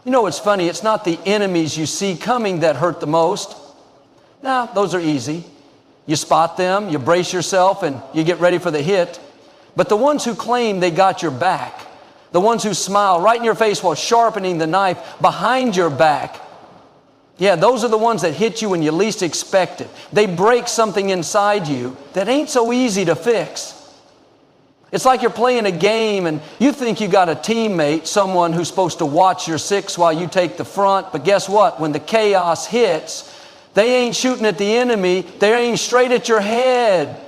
You know what's funny? It's not the enemies you see coming that hurt the most. Nah, those are easy. You spot them, you brace yourself, and you get ready for the hit. But the ones who claim they got your back, the ones who smile right in your face while sharpening the knife behind your back, yeah, those are the ones that hit you when you least expect it. They break something inside you that ain't so easy to fix. It's like you're playing a game and you think you got a teammate, someone who's supposed to watch your six while you take the front. But guess what? When the chaos hits, they ain't shooting at the enemy. They ain't straight at your head.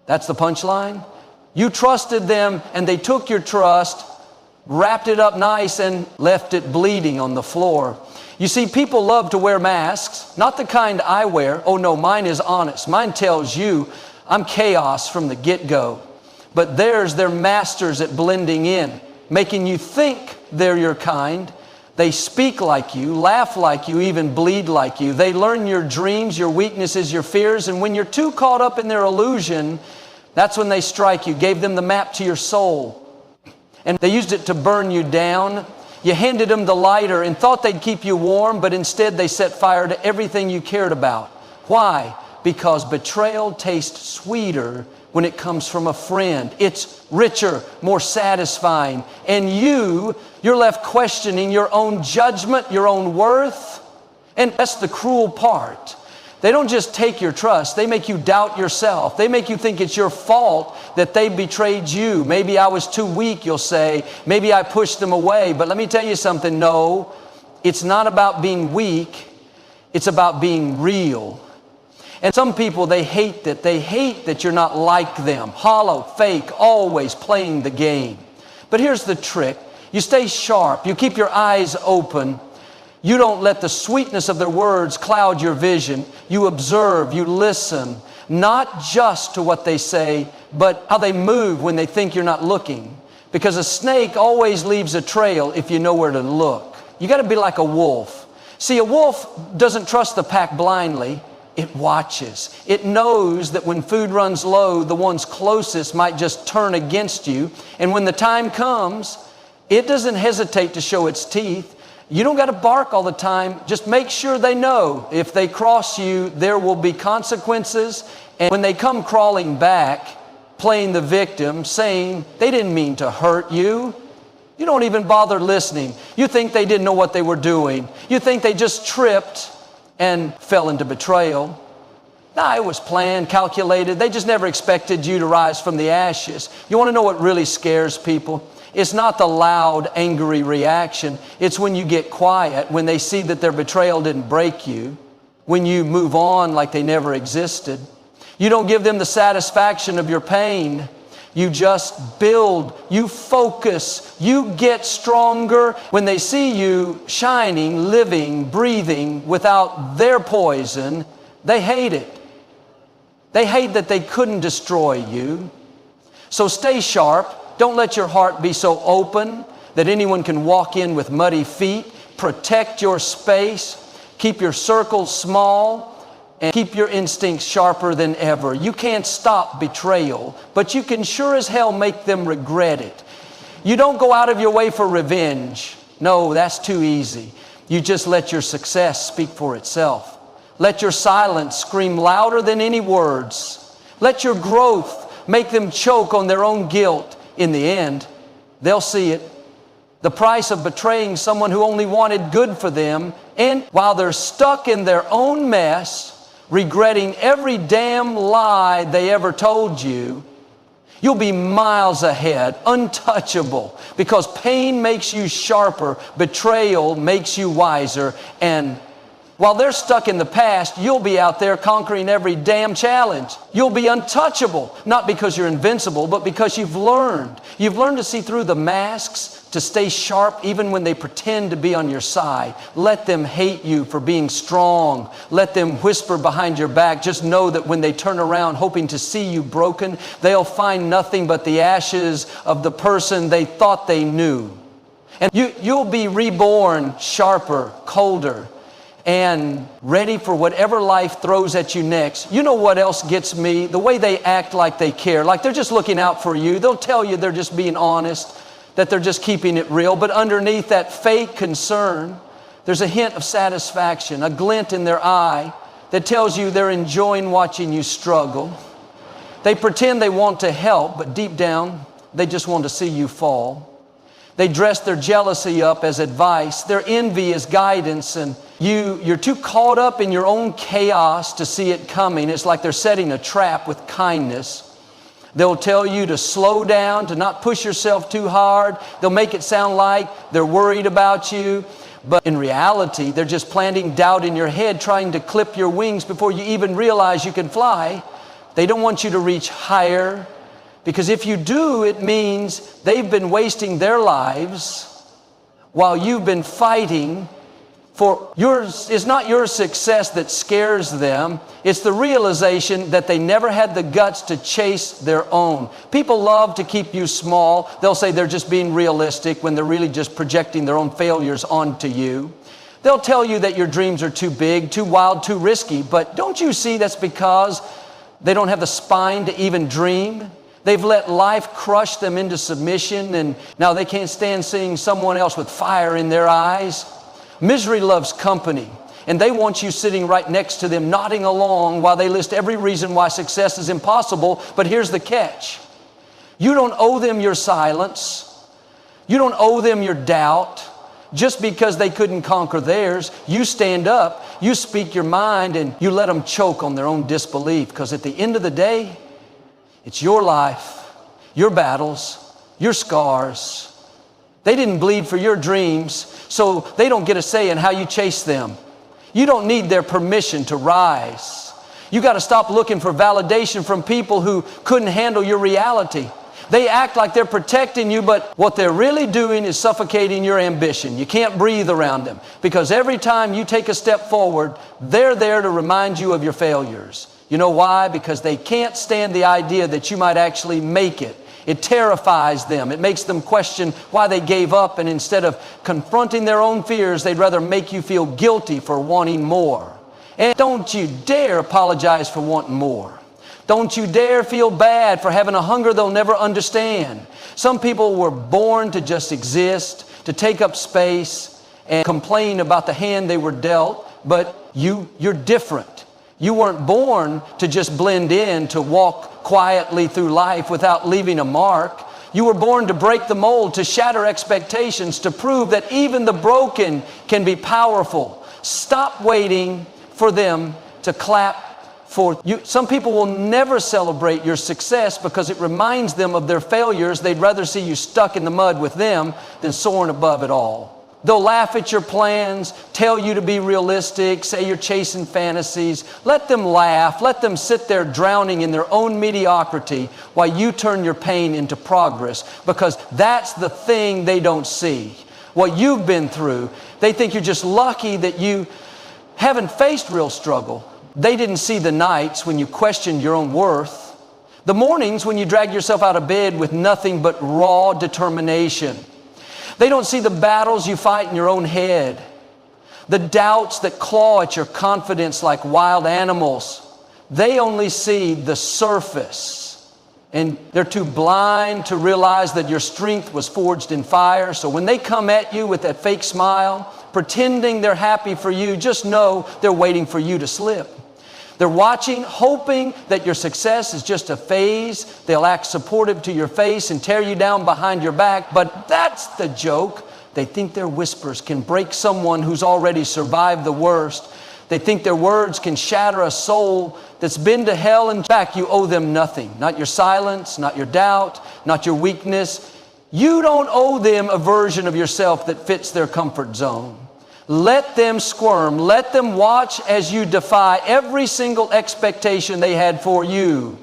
That's the punchline. You trusted them and they took your trust, wrapped it up nice and left it bleeding on the floor. You see, people love to wear masks, not the kind I wear. Oh no, mine is honest. Mine tells you I'm chaos from the get-go. But theirs, they're masters at blending in, making you think they're your kind. They speak like you, laugh like you, even bleed like you. They learn your dreams, your weaknesses, your fears, and when you're too caught up in their illusion, that's when they strike you. Gave them the map to your soul. And they used it to burn you down. You handed them the lighter and thought they'd keep you warm, but instead they set fire to everything you cared about. Why? Because betrayal tastes sweeter when it comes from a friend. It's richer, more satisfying. And you're left questioning your own judgment, your own worth. And that's the cruel part. They don't just take your trust, they make you doubt yourself. They make you think it's your fault that they betrayed you. Maybe I was too weak, you'll say. Maybe I pushed them away. But let me tell you something, no, it's not about being weak. It's about being real. And some people, they hate that you're not like them. Hollow, fake, always playing the game. But here's the trick. You stay sharp. You keep your eyes open. You don't let the sweetness of their words cloud your vision. You observe, you listen, not just to what they say, but how they move when they think you're not looking. Because a snake always leaves a trail if you know where to look. You got to be like a wolf. See, a wolf doesn't trust the pack blindly. It watches. It knows that when food runs low, the ones closest might just turn against you. And when the time comes, it doesn't hesitate to show its teeth. You don't got to bark all the time. Just make sure they know if they cross you, there will be consequences. And when they come crawling back, playing the victim, saying they didn't mean to hurt you, you don't even bother listening. You think they didn't know what they were doing. You think they just tripped and fell into betrayal. Nah, it was planned, calculated. They just never expected you to rise from the ashes. You want to know what really scares people? It's not the loud, angry reaction. It's when you get quiet, when they see that their betrayal didn't break you, when you move on like they never existed. You don't give them the satisfaction of your pain. You just build, you focus, you get stronger. When they see you shining, living, breathing without their poison, they hate it. They hate that they couldn't destroy you. So stay sharp. Don't let your heart be so open that anyone can walk in with muddy feet. Protect your space. Keep your circle small. And keep your instincts sharper than ever. You can't stop betrayal, but you can sure as hell make them regret it. You don't go out of your way for revenge. No, that's too easy. You just let your success speak for itself. Let your silence scream louder than any words. Let your growth make them choke on their own guilt. In the end, they'll see it. The price of betraying someone who only wanted good for them, and while they're stuck in their own mess, regretting every damn lie they ever told you, you'll be miles ahead, untouchable, because pain makes you sharper, betrayal makes you wiser, and while they're stuck in the past, you'll be out there conquering every damn challenge. You'll be untouchable, not because you're invincible, but because you've learned. You've learned to see through the masks, to stay sharp even when they pretend to be on your side. Let them hate you for being strong. Let them whisper behind your back. Just know that when they turn around hoping to see you broken, they'll find nothing but the ashes of the person they thought they knew. And you'll be reborn sharper, colder, and ready for whatever life throws at you next. You know what else gets me? The way they act like they care, like they're just looking out for you. They'll tell you they're just being honest. that they're just keeping it real, but underneath that fake concern, there's a hint of satisfaction, a glint in their eye that tells you they're enjoying watching you struggle. They pretend they want to help, but deep down, they just want to see you fall. They dress their jealousy up as advice. Their envy is guidance, and you're too caught up in your own chaos to see it coming. It's like they're setting a trap with kindness. They'll tell you to slow down, to not push yourself too hard. They'll make it sound like they're worried about you. But in reality, they're just planting doubt in your head, trying to clip your wings before you even realize you can fly. They don't want you to reach higher, because if you do, it means they've been wasting their lives while you've been fighting for yours. It's not your success that scares them. It's the realization that they never had the guts to chase their own. People love to keep you small. They'll say they're just being realistic when they're really just projecting their own failures onto you. They'll tell you that your dreams are too big, too wild, too risky. But don't you see that's because they don't have the spine to even dream? They've let life crush them into submission, and now they can't stand seeing someone else with fire in their eyes. Misery loves company, and they want you sitting right next to them, nodding along while they list every reason why success is impossible. But here's the catch. You don't owe them your silence. You don't owe them your doubt. Just because they couldn't conquer theirs, you stand up, you speak your mind, and you let them choke on their own disbelief. Because at the end of the day, it's your life, your battles, your scars. They didn't bleed for your dreams, so they don't get a say in how you chase them. You don't need their permission to rise. You got to stop looking for validation from people who couldn't handle your reality. They act like they're protecting you, but what they're really doing is suffocating your ambition. You can't breathe around them, because every time you take a step forward, they're there to remind you of your failures. You know why? Because they can't stand the idea that you might actually make it. It terrifies them. It makes them question why they gave up, and instead of confronting their own fears, they'd rather make you feel guilty for wanting more. And don't you dare apologize for wanting more. Don't you dare feel bad for having a hunger they'll never understand. Some people were born to just exist, to take up space and complain about the hand they were dealt, but you're different. You weren't born to just blend in, to walk quietly through life without leaving a mark. You were born to break the mold, to shatter expectations, to prove that even the broken can be powerful. Stop waiting for them to clap for you. Some people will never celebrate your success because it reminds them of their failures. They'd rather see you stuck in the mud with them than soaring above it all. They'll laugh at your plans, tell you to be realistic, say you're chasing fantasies. Let them laugh. Let them sit there drowning in their own mediocrity while you turn your pain into progress, because that's the thing they don't see. What you've been through, they think you're just lucky that you haven't faced real struggle. They didn't see the nights when you questioned your own worth, the mornings when you dragged yourself out of bed with nothing but raw determination. They don't see the battles you fight in your own head, the doubts that claw at your confidence like wild animals. They only see the surface, and they're too blind to realize that your strength was forged in fire. So when they come at you with that fake smile, pretending they're happy for you, just know they're waiting for you to slip. They're watching, hoping that your success is just a phase. They'll act supportive to your face and tear you down behind your back, but that's the joke. They think their whispers can break someone who's already survived the worst. They think their words can shatter a soul that's been to hell and back. You owe them nothing. Not your silence, not your doubt, not your weakness. You don't owe them a version of yourself that fits their comfort zone. Let them squirm. Let them watch as you defy every single expectation they had for you.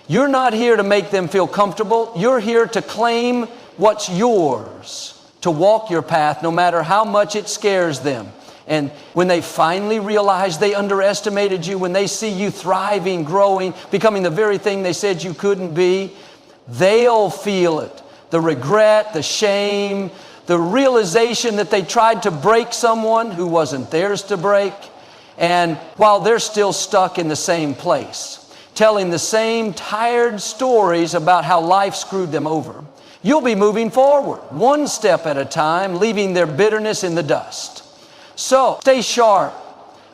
You're not here to make them feel comfortable. You're here to claim what's yours, to walk your path no matter how much it scares them. And when they finally realize they underestimated you, when they see you thriving, growing, becoming the very thing they said you couldn't be, they'll feel it. The regret, the shame, the realization that they tried to break someone who wasn't theirs to break, and while they're still stuck in the same place, telling the same tired stories about how life screwed them over, You'll be moving forward, one step at a time, leaving their bitterness in the dust. So, stay sharp.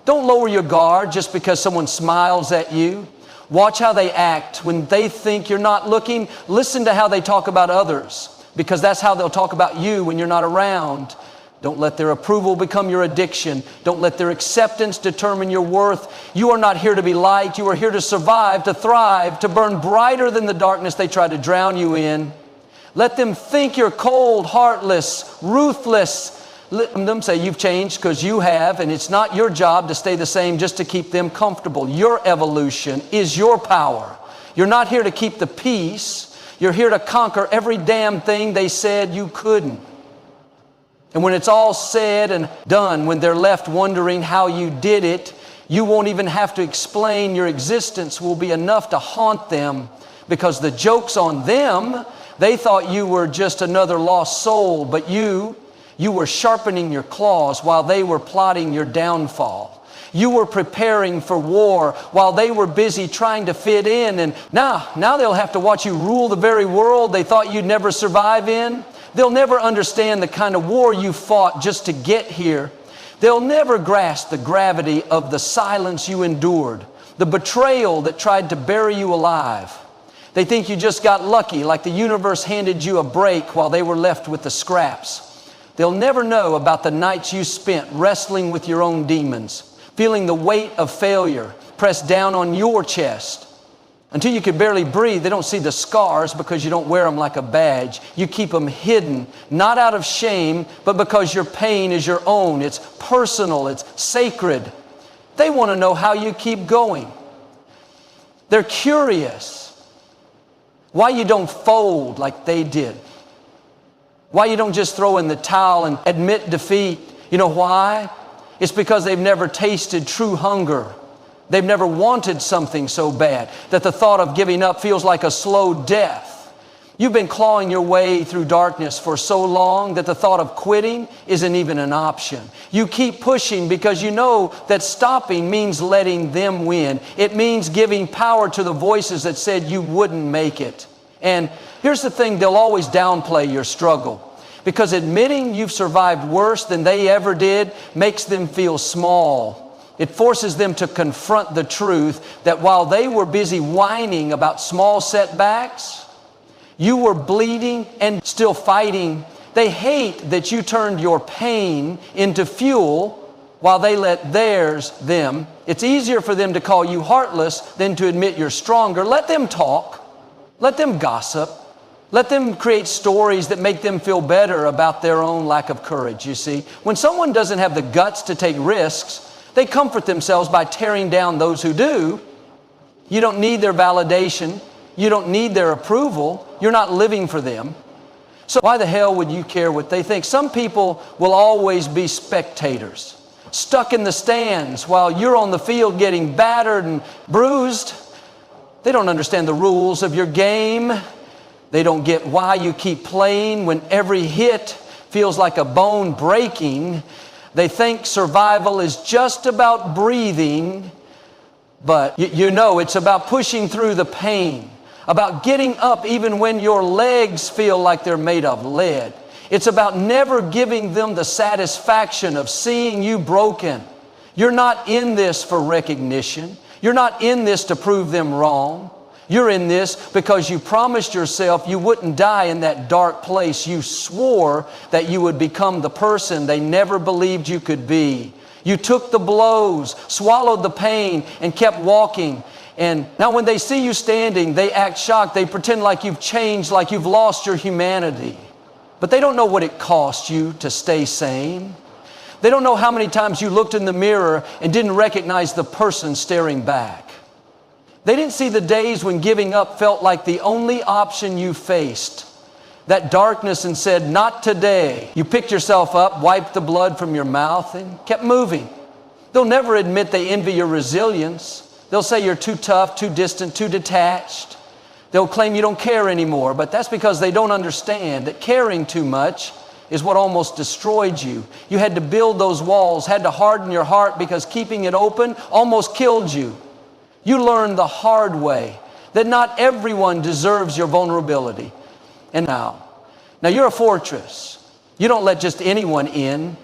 Don't lower your guard just because someone smiles at you. Watch how they act when they think you're not looking. Listen to how they talk about others, because that's how they'll talk about you when you're not around. Don't let their approval become your addiction. Don't let their acceptance determine your worth. You are not here to be liked. You are here to survive, to thrive, to burn brighter than the darkness they try to drown you in. Let them think you're cold, heartless, ruthless. Let them say you've changed, because you have, and it's not your job to stay the same just to keep them comfortable. Your evolution is your power. You're not here to keep the peace. You're here to conquer every damn thing they said you couldn't. And when it's all said and done, when they're left wondering how you did it, you won't even have to explain. Your existence will be enough to haunt them, because the joke's on them. They thought you were just another lost soul, but you were sharpening your claws while they were plotting your downfall. You were preparing for war while they were busy trying to fit in. And now they'll have to watch you rule the very world they thought you'd never survive in. They'll never understand the kind of war you fought just to get here. They'll never grasp the gravity of the silence you endured, the betrayal that tried to bury you alive. They think you just got lucky, like the universe handed you a break while they were left with the scraps. They'll never know about the nights you spent wrestling with your own demons, feeling the weight of failure pressed down on your chest. Until you could barely breathe, they don't see the scars because you don't wear them like a badge. You keep them hidden, not out of shame, but because your pain is your own. It's personal, it's sacred. They want to know how you keep going. They're curious why you don't fold like they did. Why you don't just throw in the towel and admit defeat. You know why? It's because they've never tasted true hunger. They've never wanted something so bad that the thought of giving up feels like a slow death. You've been clawing your way through darkness for so long that the thought of quitting isn't even an option. You keep pushing because you know that stopping means letting them win. It means giving power to the voices that said you wouldn't make it. And here's the thing, they'll always downplay your struggle, because admitting you've survived worse than they ever did makes them feel small. It forces them to confront the truth that while they were busy whining about small setbacks, you were bleeding and still fighting. They hate that you turned your pain into fuel while they let them. It's easier for them to call you heartless than to admit you're stronger. Let them talk. Let them gossip. Let them create stories that make them feel better about their own lack of courage, you see. When someone doesn't have the guts to take risks, they comfort themselves by tearing down those who do. You don't need their validation. You don't need their approval. You're not living for them. So why the hell would you care what they think? Some people will always be spectators, stuck in the stands while you're on the field getting battered and bruised. They don't understand the rules of your game. They don't get why you keep playing when every hit feels like a bone breaking. They think survival is just about breathing, but you know it's about pushing through the pain, about getting up even when your legs feel like they're made of lead. It's about never giving them the satisfaction of seeing you broken. You're not in this for recognition. You're not in this to prove them wrong. You're in this because you promised yourself you wouldn't die in that dark place. You swore that you would become the person they never believed you could be. You took the blows, swallowed the pain, and kept walking. And now when they see you standing, they act shocked. They pretend like you've changed, like you've lost your humanity. But they don't know what it cost you to stay sane. They don't know how many times you looked in the mirror and didn't recognize the person staring back. They didn't see the days when giving up felt like the only option you faced. That darkness and said, not today. You picked yourself up, wiped the blood from your mouth, and kept moving. They'll never admit they envy your resilience. They'll say you're too tough, too distant, too detached. They'll claim you don't care anymore, but that's because they don't understand that caring too much is what almost destroyed you. You had to build those walls, had to harden your heart because keeping it open almost killed you. You learned the hard way that not everyone deserves your vulnerability. And now, Now you're a fortress. You don't let just anyone in.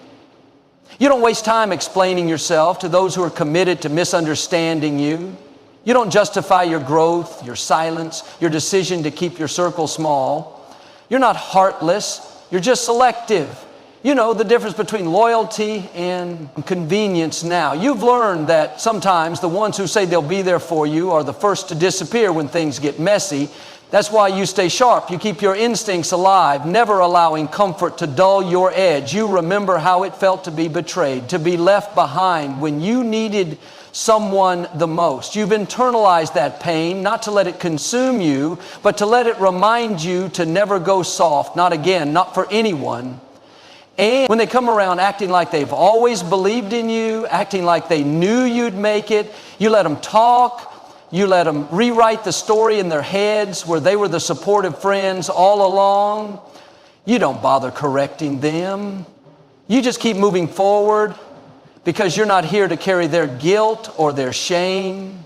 You don't waste time explaining yourself to those who are committed to misunderstanding you. You don't justify your growth, your silence, your decision to keep your circle small. You're not heartless. You're just selective. You know the difference between loyalty and convenience now. You've learned that sometimes the ones who say they'll be there for you are the first to disappear when things get messy. That's why you stay sharp. You keep your instincts alive, never allowing comfort to dull your edge. You remember how it felt to be betrayed, to be left behind when you needed someone the most. You've internalized that pain, not to let it consume you, but to let it remind you to never go soft, not again, not for anyone. And when they come around acting like they've always believed in you, acting like they knew you'd make it, you let them talk. You let them rewrite the story in their heads where they were the supportive friends all along. You don't bother correcting them. You just keep moving forward because you're not here to carry their guilt or their shame.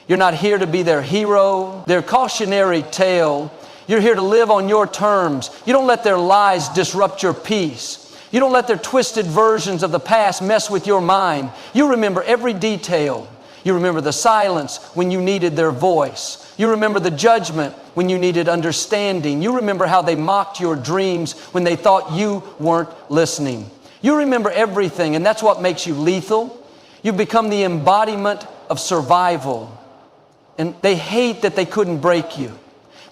You're not here to be their hero, their cautionary tale. You're here to live on your terms. You don't let their lies disrupt your peace. You don't let their twisted versions of the past mess with your mind. You remember every detail. You remember the silence when you needed their voice. You remember the judgment when you needed understanding. You remember how they mocked your dreams when they thought you weren't listening. You remember everything, and that's what makes you lethal. You've become the embodiment of survival. And they hate that they couldn't break you.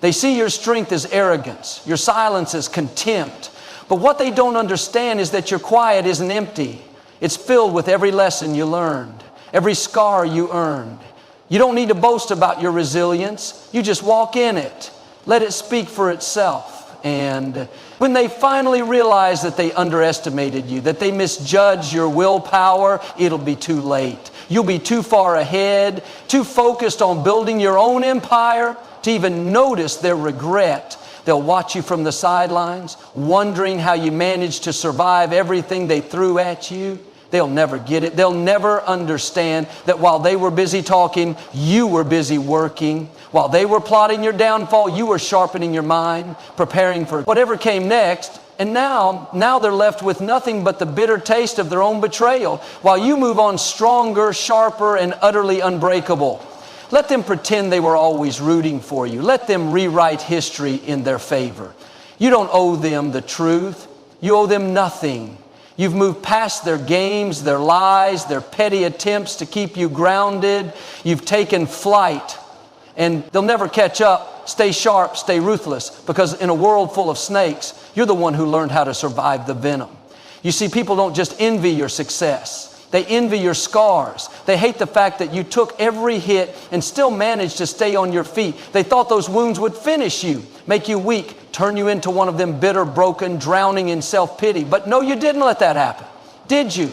They see your strength as arrogance, your silence as contempt. But what they don't understand is that your quiet isn't empty. It's filled with every lesson you learned. Every scar you earned. You don't need to boast about your resilience. You just walk in it. Let it speak for itself. And when they finally realize that they underestimated you, that they misjudged your willpower, it'll be too late. You'll be too far ahead, too focused on building your own empire to even notice their regret. They'll watch you from the sidelines, wondering how you managed to survive everything they threw at you. They'll never get it. They'll never understand that while they were busy talking, you were busy working. While they were plotting your downfall, you were sharpening your mind, preparing for whatever came next. And now they're left with nothing but the bitter taste of their own betrayal, while you move on stronger, sharper, and utterly unbreakable. Let them pretend they were always rooting for you. Let them rewrite history in their favor. You don't owe them the truth. You owe them nothing. You've moved past their games, their lies, their petty attempts to keep you grounded. You've taken flight, and they'll never catch up. Stay sharp, stay ruthless, because in a world full of snakes, you're the one who learned how to survive the venom. You see, people don't just envy your success. They envy your scars. They hate the fact that you took every hit and still managed to stay on your feet. They thought those wounds would finish you, make you weak, turn you into one of them bitter, broken, drowning in self-pity. But no, you didn't let that happen, did you?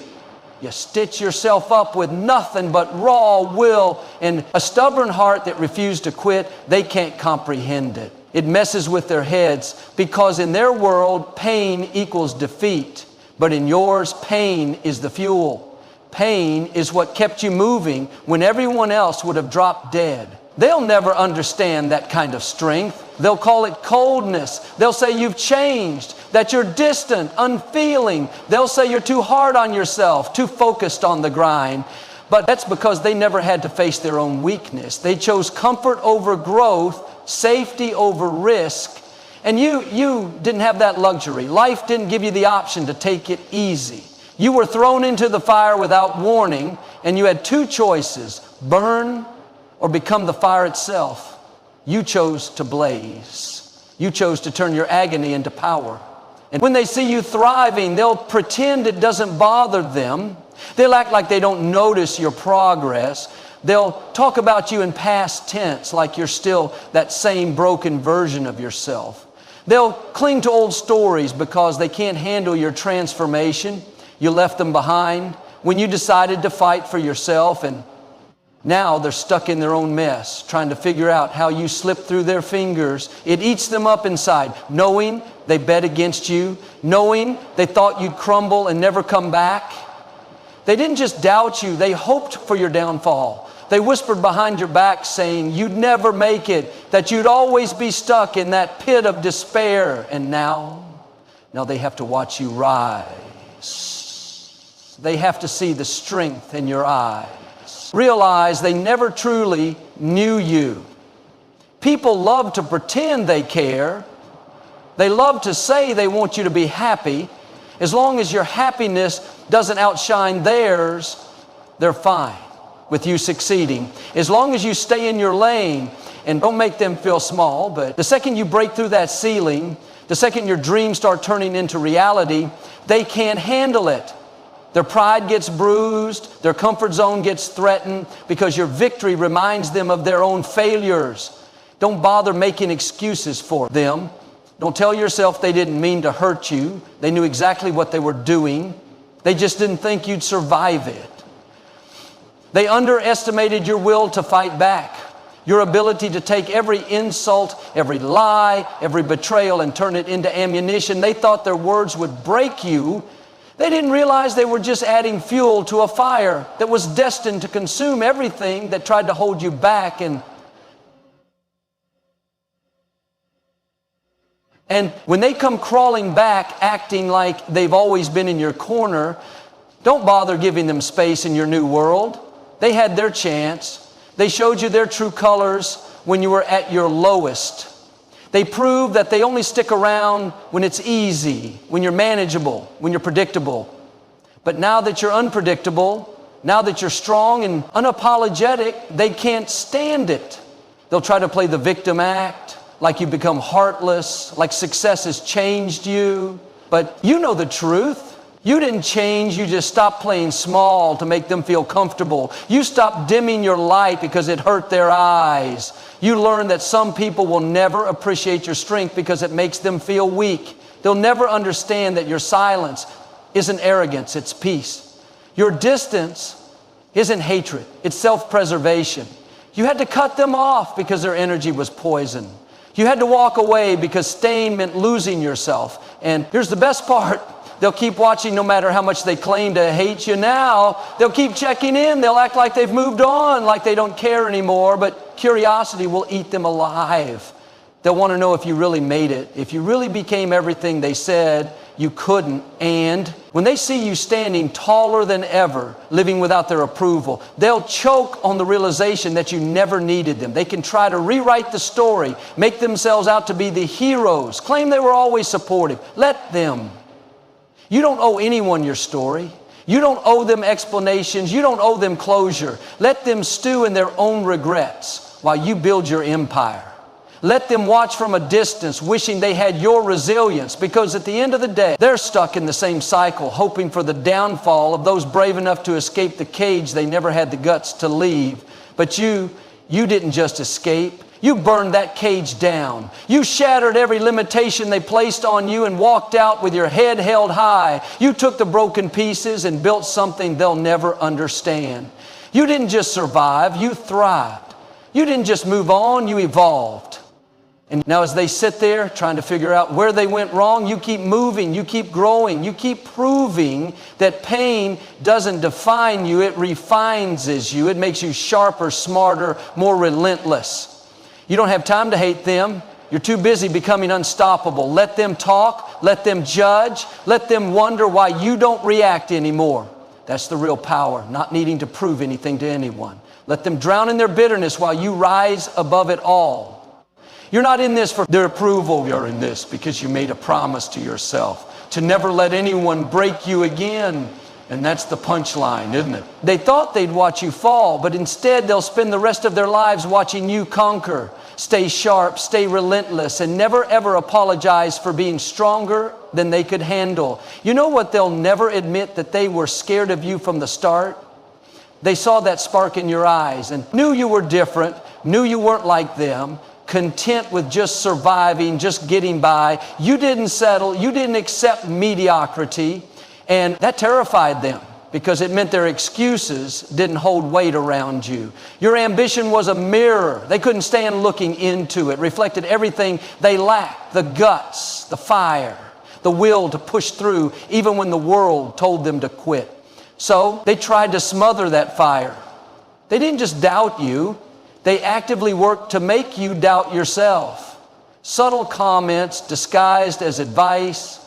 You stitch yourself up with nothing but raw will and a stubborn heart that refused to quit. They can't comprehend it. It messes with their heads because in their world, pain equals defeat. But in yours, pain is the fuel. Pain is what kept you moving when everyone else would have dropped dead. They'll never understand that kind of strength. They'll call it coldness. They'll say you've changed, that you're distant, unfeeling. They'll say you're too hard on yourself, too focused on the grind. But that's because they never had to face their own weakness. They chose comfort over growth, safety over risk. And you didn't have that luxury. Life didn't give you the option to take it easy. You were thrown into the fire without warning, and you had two choices: burn or become the fire itself. You chose to blaze. You chose to turn your agony into power. And when they see you thriving, they'll pretend it doesn't bother them. They'll act like they don't notice your progress. They'll talk about you in past tense, like you're still that same broken version of yourself. They'll cling to old stories because they can't handle your transformation. You left them behind when you decided to fight for yourself, and now they're stuck in their own mess, trying to figure out how you slipped through their fingers. It eats them up inside, knowing they bet against you, knowing they thought you'd crumble and never come back. They didn't just doubt you, they hoped for your downfall. They whispered behind your back saying you'd never make it, that you'd always be stuck in that pit of despair. And now Now they have to watch you rise. They have to see the strength in your eyes. Realize they never truly knew you. People love to pretend they care. They love to say they want you to be happy. As long as your happiness doesn't outshine theirs, they're fine with you succeeding. As long as you stay in your lane and don't make them feel small, but the second you break through that ceiling, the second your dreams start turning into reality, they can't handle it. Their pride gets bruised, their comfort zone gets threatened because your victory reminds them of their own failures. Don't bother making excuses for them. Don't tell yourself they didn't mean to hurt you. They knew exactly what they were doing. They just didn't think you'd survive it. They underestimated your will to fight back, your ability to take every insult, every lie, every betrayal and turn it into ammunition. They thought their words would break you. They didn't realize they were just adding fuel to a fire that was destined to consume everything that tried to hold you back. And when they come crawling back, acting like they've always been in your corner, don't bother giving them space in your new world. They had their chance. They showed you their true colors when you were at your lowest. They prove that they only stick around when it's easy, when you're manageable, when you're predictable. But now that you're unpredictable, now that you're strong and unapologetic, they can't stand it. They'll try to play the victim act, like you've become heartless, like success has changed you. But you know the truth. You didn't change, you just stopped playing small to make them feel comfortable. You stopped dimming your light because it hurt their eyes. You learned that some people will never appreciate your strength because it makes them feel weak. They'll never understand that your silence isn't arrogance, it's peace. Your distance isn't hatred, it's self-preservation. You had to cut them off because their energy was poison. You had to walk away because staying meant losing yourself. And here's the best part. They'll keep watching no matter how much they claim to hate you now. They'll keep checking in. They'll act like they've moved on, like they don't care anymore. But curiosity will eat them alive. They'll want to know if you really made it, if you really became everything they said you couldn't. And when they see you standing taller than ever, living without their approval, they'll choke on the realization that you never needed them. They can try to rewrite the story, make themselves out to be the heroes, claim they were always supportive. Let them. You don't owe anyone your story. You don't owe them explanations. You don't owe them closure. Let them stew in their own regrets while you build your empire. Let them watch from a distance, wishing they had your resilience, because at the end of the day, they're stuck in the same cycle, hoping for the downfall of those brave enough to escape the cage they never had the guts to leave. But you didn't just escape. You burned that cage down. You shattered every limitation they placed on you and walked out with your head held high. You took the broken pieces and built something they'll never understand. You didn't just survive, you thrived. You didn't just move on, you evolved. And now as they sit there trying to figure out where they went wrong, you keep moving, you keep growing, you keep proving that pain doesn't define you, it refines you. It makes you sharper, smarter, more relentless. You don't have time to hate them. You're too busy becoming unstoppable. Let them talk, let them judge, let them wonder why you don't react anymore. That's the real power, not needing to prove anything to anyone. Let them drown in their bitterness while you rise above it all. You're not in this for their approval. You're in this because you made a promise to yourself to never let anyone break you again. And that's the punchline, isn't it? They thought they'd watch you fall, but instead they'll spend the rest of their lives watching you conquer. Stay sharp, stay relentless, and never ever apologize for being stronger than they could handle. You know what they'll never admit? That they were scared of you from the start. They saw that spark in your eyes and knew you were different, knew you weren't like them, content with just surviving, just getting by. You didn't settle, you didn't accept mediocrity, and that terrified them because it meant their excuses didn't hold weight around you. Your ambition was a mirror. They couldn't stand looking into it. It reflected everything they lacked: the guts, the fire, the will to push through even when the world told them to quit. So they tried to smother that fire. They didn't just doubt you. They actively worked to make you doubt yourself. Subtle comments disguised as advice,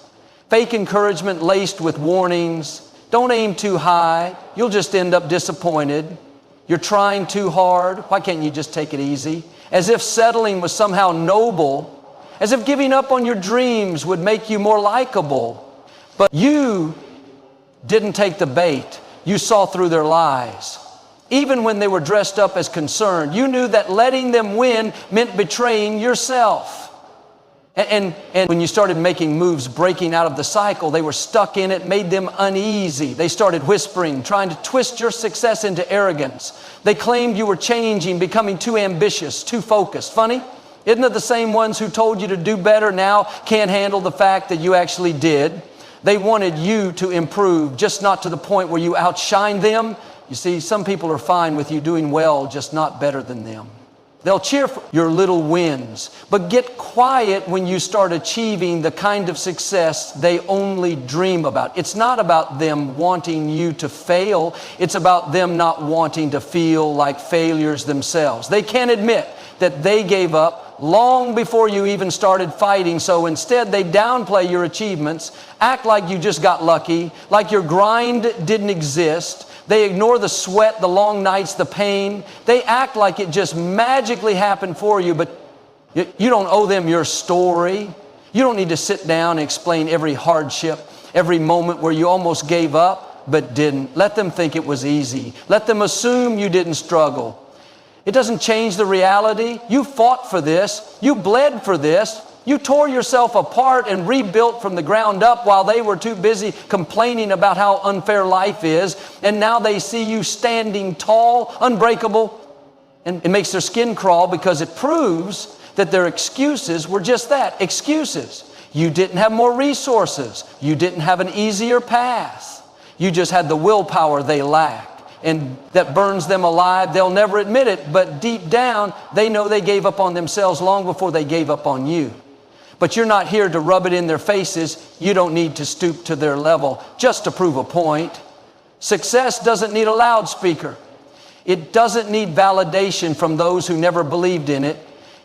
Fake encouragement laced with warnings. Don't aim too high. You'll just end up disappointed. You're trying too hard. Why can't you just take it easy? As if settling was somehow noble. As if giving up on your dreams would make you more likable. But you didn't take the bait. You saw through their lies. Even when they were dressed up as concerned, you knew that letting them win meant betraying yourself. And when you started making moves, breaking out of the cycle, they were stuck in it, made them uneasy. They started whispering, trying to twist your success into arrogance. They claimed you were changing, becoming too ambitious, too focused. Funny? Isn't it the same ones who told you to do better now can't handle the fact that you actually did? They wanted you to improve, just not to the point where you outshine them. You see, some people are fine with you doing well, just not better than them. They'll cheer for your little wins, but get quiet when you start achieving the kind of success they only dream about. It's not about them wanting you to fail. It's about them not wanting to feel like failures themselves. They can't admit that they gave up long before you even started fighting, so instead they downplay your achievements, act like you just got lucky, like your grind didn't exist. They ignore the sweat, the long nights, the pain. They act like it just magically happened for you, but you don't owe them your story. You don't need to sit down and explain every hardship, every moment where you almost gave up but didn't. Let them think it was easy. Let them assume you didn't struggle. It doesn't change the reality. You fought for this. You bled for this. You tore yourself apart and rebuilt from the ground up while they were too busy complaining about how unfair life is. And now they see you standing tall, unbreakable, and it makes their skin crawl because it proves that their excuses were just that, excuses. You didn't have more resources. You didn't have an easier path. You just had the willpower they lacked. And that burns them alive. They'll never admit it, but deep down, they know they gave up on themselves long before they gave up on you. But you're not here to rub it in their faces. You don't need to stoop to their level just to prove a point. Success doesn't need a loudspeaker. It doesn't need validation from those who never believed in it.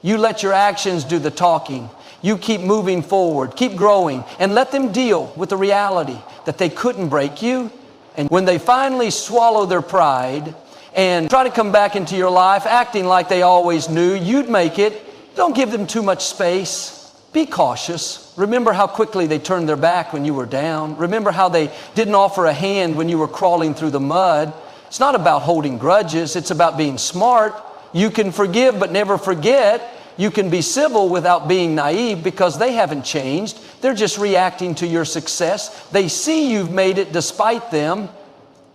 You let your actions do the talking. You keep moving forward, keep growing, and let them deal with the reality that they couldn't break you. And when they finally swallow their pride and try to come back into your life acting like they always knew you'd make it, don't give them too much space. Be cautious. Remember how quickly they turned their back when you were down. Remember how they didn't offer a hand when you were crawling through the mud. It's not about holding grudges. It's about being smart. You can forgive but never forget. You can be civil without being naive because they haven't changed. They're just reacting to your success. They see you've made it despite them,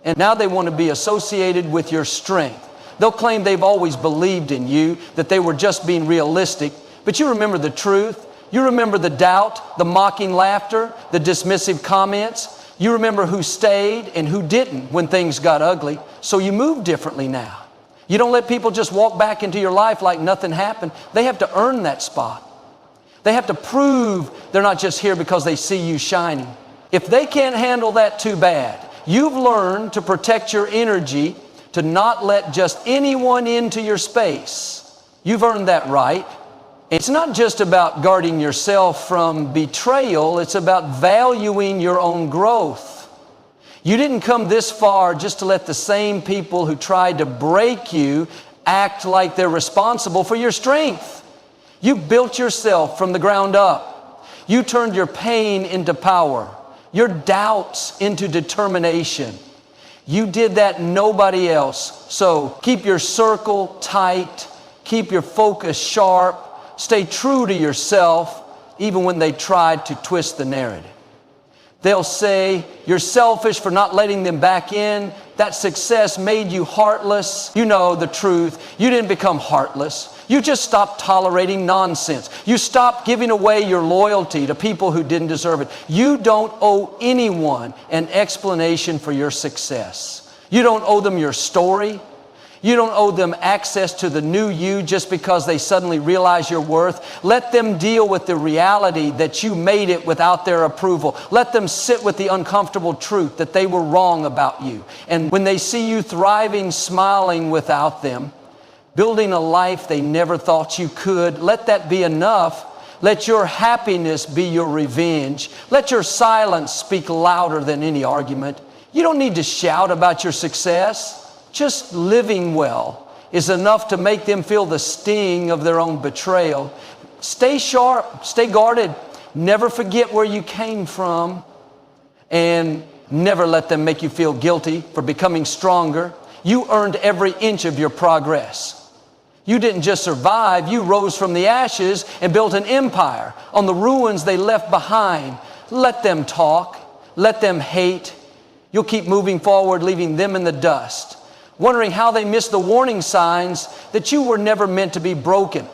and now they want to be associated with your strength. They'll claim they've always believed in you, that they were just being realistic, but you remember the truth. You remember the doubt, the mocking laughter, the dismissive comments. You remember who stayed and who didn't when things got ugly, so you move differently now. You don't let people just walk back into your life like nothing happened. They have to earn that spot. They have to prove they're not just here because they see you shining. If they can't handle that, too bad. You've learned to protect your energy, to not let just anyone into your space. You've earned that right. It's not just about guarding yourself from betrayal. It's about valuing your own growth. You didn't come this far just to let the same people who tried to break you act like they're responsible for your strength. You built yourself from the ground up. You turned your pain into power, your doubts into determination. You did that, nobody else. So keep your circle tight, keep your focus sharp, stay true to yourself, even when they tried to twist the narrative. They'll say, you're selfish for not letting them back in. That success made you heartless. You know the truth. You didn't become heartless. You just stopped tolerating nonsense. You stopped giving away your loyalty to people who didn't deserve it. You don't owe anyone an explanation for your success. You don't owe them your story. You don't owe them access to the new you just because they suddenly realize your worth. Let them deal with the reality that you made it without their approval. Let them sit with the uncomfortable truth that they were wrong about you. And when they see you thriving, smiling without them, building a life they never thought you could, let that be enough. Let your happiness be your revenge. Let your silence speak louder than any argument. You don't need to shout about your success. Just living well is enough to make them feel the sting of their own betrayal. Stay sharp, stay guarded. Never forget where you came from, and never let them make you feel guilty for becoming stronger. You earned every inch of your progress. You didn't just survive, you rose from the ashes and built an empire on the ruins they left behind. Let them talk, let them hate. You'll keep moving forward, leaving them in the dust, wondering how they missed the warning signs that you were never meant to be broken.